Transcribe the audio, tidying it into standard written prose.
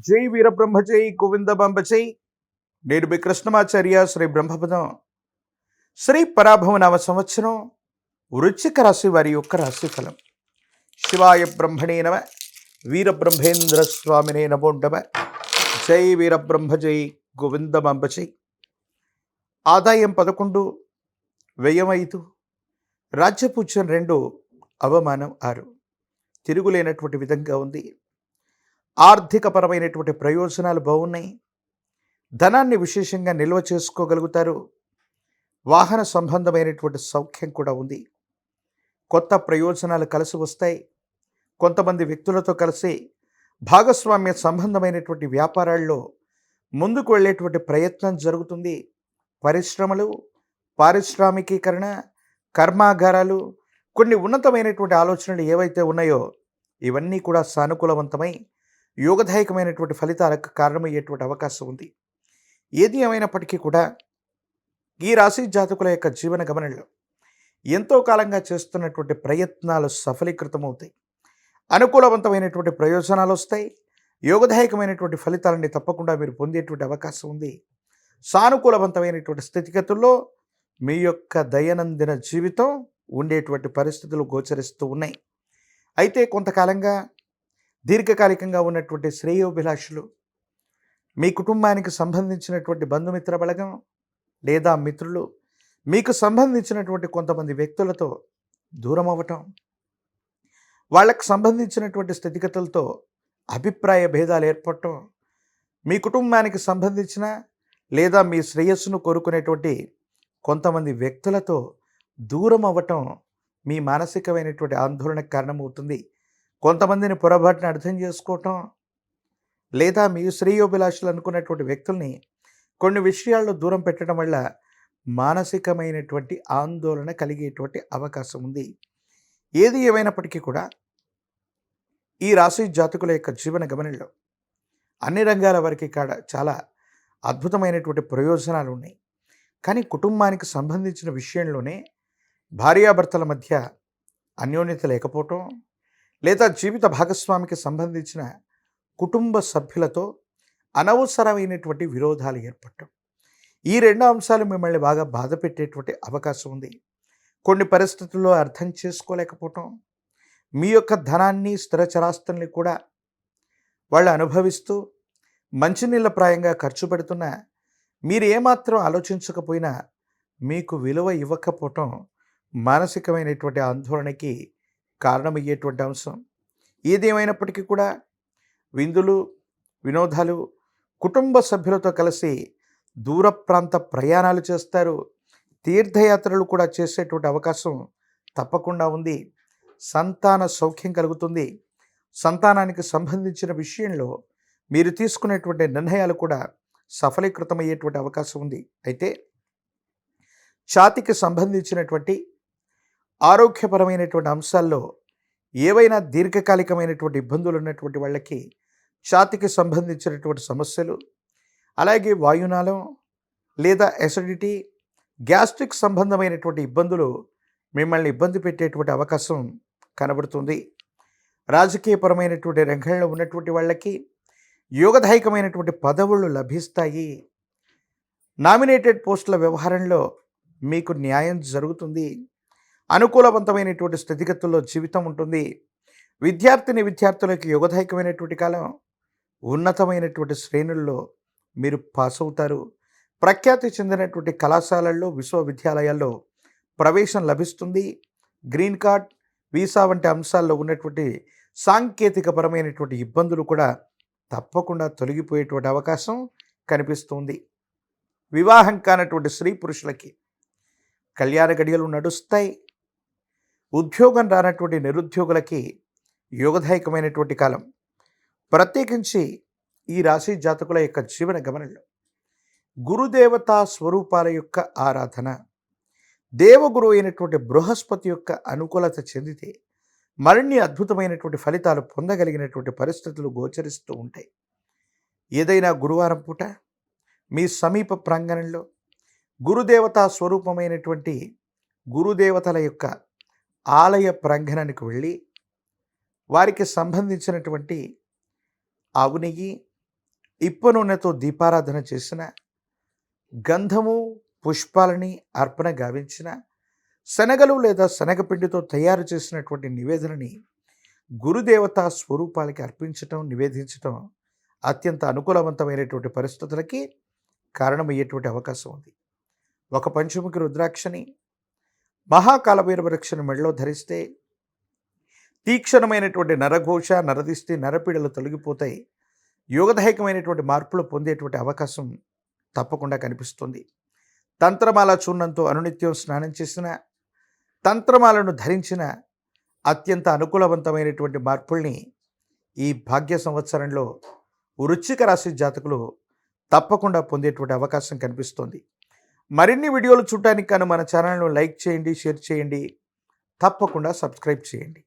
జై వీరబ్రహ్మ జై గోవిందబాంబ జై. నేను మీ కృష్ణమాచార్య శ్రీ బ్రహ్మపదం. శ్రీ పరాభవ నామ సంవత్సరం వృశ్చిక రాశి వారి యొక్క రాశిఫలం. శివాయ బ్రహ్మణే నమ. వీరబ్రహ్మేంద్ర స్వామినే నమో నమ. జై వీరబ్రహ్మ జై గోవిందబాంబ జై. ఆదాయం 11, వ్యయం 5, రాజ్యపూజ్యం 2, అవమానం 6. తిరుగులేనటువంటి విధంగా ఉంది. ఆర్థికపరమైనటువంటి ప్రయోజనాలు బాగున్నాయి. ధనాన్ని విశేషంగా నిల్వ చేసుకోగలుగుతారు. వాహన సంబంధమైనటువంటి సౌఖ్యం కూడా ఉంది. కొత్త ప్రయోజనాలు కలిసి వస్తాయి. కొంతమంది వ్యక్తులతో కలిసి భాగస్వామ్య సంబంధమైనటువంటి వ్యాపారాల్లో ముందుకు వెళ్ళేటువంటి ప్రయత్నం జరుగుతుంది. పరిశ్రమలు, పారిశ్రామికీకరణ, కర్మాగారాలు, కొన్ని ఉన్నతమైనటువంటి ఆలోచనలు ఏవైతే ఉన్నాయో ఇవన్నీ కూడా సానుకూలవంతమై యోగదాయకమైనటువంటి ఫలితాలకు కారణమయ్యేటువంటి అవకాశం ఉంది. ఏది ఏమైనప్పటికీ కూడా ఈ రాశి జాతకుల యొక్క జీవన గమనంలో ఎంతో కాలంగా చేస్తున్నటువంటి ప్రయత్నాలు సఫలీకృతమవుతాయి. అనుకూలవంతమైనటువంటి ప్రయోజనాలు వస్తాయి. యోగదాయకమైనటువంటి ఫలితాలని తప్పకుండా మీరు పొందేటువంటి అవకాశం ఉంది. సానుకూలవంతమైనటువంటి స్థితిగతుల్లో మీ యొక్క దైనందిన జీవితం ఉండేటువంటి పరిస్థితులు గోచరిస్తూ ఉన్నాయి. అయితే కొంతకాలంగా దీర్ఘకాలికంగా ఉన్నటువంటి శ్రేయోభిలాషులు, మీ కుటుంబానికి సంబంధించినటువంటి బంధుమిత్ర బలగం లేదా మిత్రులు మీకు సంబంధించినటువంటి కొంతమంది వ్యక్తులతో దూరం అవ్వటం, వాళ్ళకు సంబంధించినటువంటి స్థితిగతులతో అభిప్రాయ భేదాలు ఏర్పడటం, మీ కుటుంబానికి సంబంధించిన లేదా మీ శ్రేయస్సును కోరుకునేటువంటి కొంతమంది వ్యక్తులతో దూరం అవ్వటం మీ మానసికమైనటువంటి ఆందోళనకు కారణమవుతుంది. కొంతమందిని పొరపాటున అర్థం చేసుకోవటం, లేదా మీ శ్రేయోభిలాషులు అనుకున్నటువంటి వ్యక్తుల్ని కొన్ని విషయాల్లో దూరం పెట్టడం వల్ల మానసికమైనటువంటి ఆందోళన కలిగేటువంటి అవకాశం ఉంది. ఏది ఏమైనప్పటికీ కూడా ఈ రాశి జాతకుల యొక్క జీవన గమనంలో అన్ని రంగాల వారికి చాలా అద్భుతమైనటువంటి ప్రయోజనాలు ఉన్నాయి. కానీ కుటుంబానికి సంబంధించిన విషయంలోనే భార్యాభర్తల మధ్య అన్యోన్యత లేకపోవటం, లేదా జీవిత భాగస్వామికి సంబంధించిన కుటుంబ సభ్యులతో అనవసరమైనటువంటి విరోధాలు ఏర్పడటం, ఈ 2 అంశాలు మిమ్మల్ని బాగా బాధ పెట్టేటువంటి అవకాశం ఉంది. కొన్ని పరిస్థితుల్లో అర్థం చేసుకోలేకపోవటం, మీ యొక్క ధనాన్ని, స్థిరచరాస్తుల్ని కూడా వాళ్ళు అనుభవిస్తూ మంచినీళ్ళ ప్రాయంగా ఖర్చు పెడుతున్నా మీరు ఏమాత్రం ఆలోచించకపోయినా మీకు విలువ ఇవ్వకపోవటం మానసికమైనటువంటి ఆందోళనకి కారణమయ్యేటువంటి అంశం. ఏదేమైనప్పటికీ కూడా విందులు, వినోదాలు, కుటుంబ సభ్యులతో కలిసి దూర ప్రాంత ప్రయాణాలు చేస్తారు. తీర్థయాత్రలు కూడా చేసేటువంటి అవకాశం తప్పకుండా ఉంది. సంతాన సౌఖ్యం కలుగుతుంది. సంతానానికి సంబంధించిన విషయంలో మీరు తీసుకునేటువంటి నిర్ణయాలు కూడా సఫలీకృతమయ్యేటువంటి అవకాశం ఉంది. అయితే ఛాతీకి సంబంధించినటువంటి ఆరోగ్యపరమైనటువంటి అంశాల్లో ఏవైనా దీర్ఘకాలికమైనటువంటి ఇబ్బందులు ఉన్నటువంటి వాళ్ళకి ఛాతీకి సంబంధించినటువంటి సమస్యలు, అలాగే వాయునాళం లేదా ఎసిడిటీ, గ్యాస్ట్రిక్ సంబంధమైనటువంటి ఇబ్బందులు మిమ్మల్ని ఇబ్బంది పెట్టేటువంటి అవకాశం కనబడుతుంది. రాజకీయపరమైనటువంటి రంగంలో ఉన్నటువంటి వాళ్ళకి యోగదాయకమైనటువంటి పదవులు లభిస్తాయి. నామినేటెడ్ పోస్టుల వ్యవహారంలో మీకు న్యాయం జరుగుతుంది. అనుకూలవంతమైనటువంటి స్థితిగతుల్లో జీవితం ఉంటుంది. విద్యార్థులకు యోగదాయకమైనటువంటి కాలం. ఉన్నతమైనటువంటి శ్రేణుల్లో మీరు పాస్ అవుతారు. ప్రఖ్యాతి చెందినటువంటి కళాశాలల్లో, విశ్వవిద్యాలయాల్లో ప్రవేశం లభిస్తుంది. గ్రీన్ కార్డ్, వీసా వంటి అంశాల్లో ఉన్నటువంటి సాంకేతికపరమైనటువంటి ఇబ్బందులు కూడా తప్పకుండా తొలగిపోయేటువంటి అవకాశం కనిపిస్తుంది. వివాహం కానటువంటి స్త్రీ పురుషులకి కళ్యాణ గడియలు నడుస్తాయి. ఉద్యోగం రానటువంటి నిరుద్యోగులకి యోగదాయకమైనటువంటి కాలం. ప్రత్యేకించి ఈ రాశి జాతకుల యొక్క జీవన గమనంలో గురుదేవతా స్వరూపాల యొక్క ఆరాధన, దేవగురు అయినటువంటి బృహస్పతి యొక్క అనుకూలత చెందితే మరిన్ని అద్భుతమైనటువంటి ఫలితాలు పొందగలిగినటువంటి పరిస్థితులు గోచరిస్తూ ఉంటాయి. ఏదైనా గురువారం పూట మీ సమీప ప్రాంగణంలో గురుదేవతా స్వరూపమైనటువంటి గురుదేవతల యొక్క ఆలయ ప్రాంగణానికి వెళ్ళి వారికి సంబంధించినటువంటి ఆవు నెయ్యి, ఇప్ప నూనెతో దీపారాధన చేసిన, గంధము పుష్పాలని అర్పణ గావించిన, శనగలు లేదా శనగపిండితో తయారు చేసినటువంటి నివేదనని గురుదేవతా స్వరూపాలకి అర్పించటం, నివేదించటం అత్యంత అనుకూలవంతమైనటువంటి పరిస్థితులకి కారణమయ్యేటువంటి అవకాశం ఉంది. ఒక పంచముఖి రుద్రాక్షని, మహాకాలభైరవ రక్షను మెడలో ధరిస్తే తీక్షణమైనటువంటి నరఘోష, నరదిష్టి, నరపీడలు తొలగిపోతాయి. యోగదాయకమైనటువంటి మార్పులు పొందేటువంటి అవకాశం తప్పకుండా కనిపిస్తుంది. తంత్రమాల చూర్ణంతో అనునిత్యం స్నానం చేసిన, తంత్రమాలను ధరించిన అత్యంత అనుకూలవంతమైనటువంటి మార్పుల్ని ఈ భాగ్య సంవత్సరంలో వృశ్చిక రాశి జాతకులు తప్పకుండా పొందేటువంటి అవకాశం కనిపిస్తుంది. మరిన్ని వీడియోలు చూడటానికి మన ఛానల్ను లైక్ చేయండి, షేర్ చేయండి, తప్పకుండా సబ్స్క్రైబ్ చేయండి.